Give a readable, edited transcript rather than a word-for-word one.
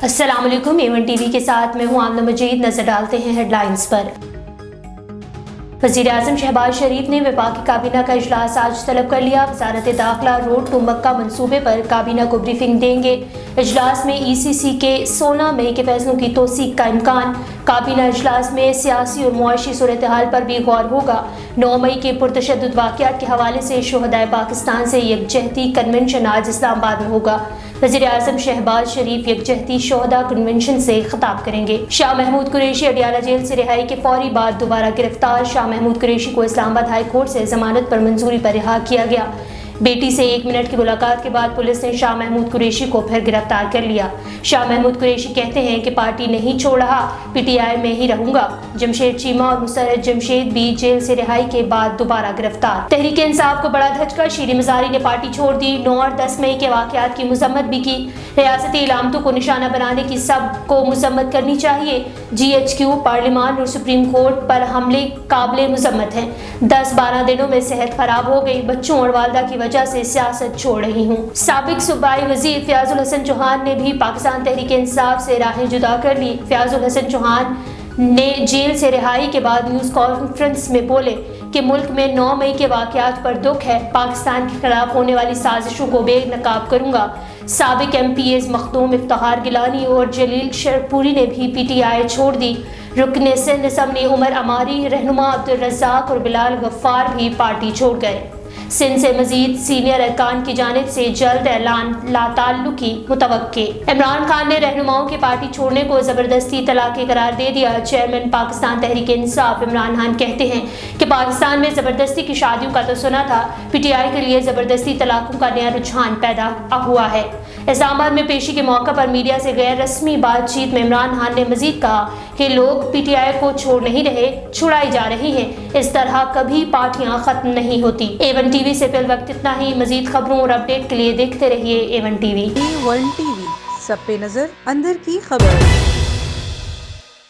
अस्सलाम वालेकुम, A1 TV के साथ मैं हूं आमना मजीद। नजर डालते हैं हेडलाइंस पर। वज़ीर आज़म शहबाज शरीफ ने वफाकी काबीना का इजलास आज तलब कर लिया। वज़ारत दाखिला रोड टू मक्का मनसूबे पर काबीना को ब्रीफिंग देंगे। इजलास में ECC के 16 मई के फैसलों की तौसीक का इम्कान। काबीना इजलास में सियासी और मुआशी सूरत हाल पर भी गौर होगा। 9 मई के पुरतशद्दुद वाक़यात के हवाले से शुहदाए पाकिस्तान से यकजहती कन्वेंशन आज इस्लामाबाद में होगा। वज़ीर आज़म शहबाज शरीफ यकजहती शुहदा कन्वेंशन से खिताब करेंगे। शाह महमूद कुरैशी अडियाला जेल से रिहाई के फौरी बाद दोबारा गिरफ्तार। शाह महमूद कुरैशी को इस्लामाबाद हाई कोर्ट से जमानत पर मंजूरी पर रिहा किया गया। बेटी से 1 मिनट की मुलाकात के बाद पुलिस ने शाह महमूद कुरैशी को फिर गिरफ्तार कर लिया। शाह महमूद कुरैशी कहते हैं कि पार्टी नहीं छोड़ रहा, PTI में ही रहूंगा। जमशेद चीमा और मुसर्रत जमशेद भी जेल से रिहाई के बाद दोबारा गिरफ्तार। तहरीक इंसाफ को बड़ा धचका, शीरी मजारी ने पार्टी छोड़ दी। 9 और 10 मई के वाकयात की मजम्मत भी की। रियासती इलामतों को निशाना बनाने की सबको मजम्मत करनी चाहिए। GHQ, पार्लियामान और सुप्रीम कोर्ट पर हमले काबिले मजम्मत हैं। 10-12 दिनों में सेहत खराब हो गई, बच्चों और वालदा की वजह से सियासत छोड़ रही हूँ। साबिक सूबाई वजीर फयाजुल हसन चौहान ने भी पाकिस्तान तहरीक इंसाफ से राहें जुदा कर ली। फयाजुल हसन चौहान ने जेल से रिहाई के बाद न्यूज़ कॉन्फ्रेंस में बोले कि मुल्क में 9 मई के वाकयात पर दुख है। पाकिस्तान के खिलाफ होने वाली साजिशों को बेनकाब करूंगा। साबिक MPs मखदूम इफ्तिखार गिलानी और जलील शरपुरी ने भी PTI छोड़ दी। रुकने सिंध असम्बली उमर अमारी, रहनुमा अब्दुल रज़ाक और बिलाल गफ्फार भी पार्टी छोड़ गए। सिंध से मजीद सीनियर अरकान की जानिब से जल्द ऐलान लाताल्लुकी मुतवक्के। इमरान खान ने रहनुमाओं के पार्टी छोड़ने को जबरदस्ती तलाक़ करार दे दिया। चेयरमैन पाकिस्तान तहरीक इंसाफ इमरान खान कहते हैं कि पाकिस्तान में जबरदस्ती की शादियों का तो सुना था, PTI के लिए जबरदस्ती तलाकों का नया रुझान पैदा हुआ है। इस्लामाबाद में पेशी के मौके पर मीडिया से गैर रस्मी बातचीत में इमरान खान ने मजीद कहा कि लोग PTI को छोड़ नहीं रहे, छुड़ाई जा रही हैं। इस तरह कभी पार्टियां खत्म नहीं होती। A1 टीवी से फिल वक्त इतना ही। मजीद खबरों और अपडेट के लिए देखते रहिए A1 टीवी। A1 टीवी, सब पे नजर, अंदर की खबर।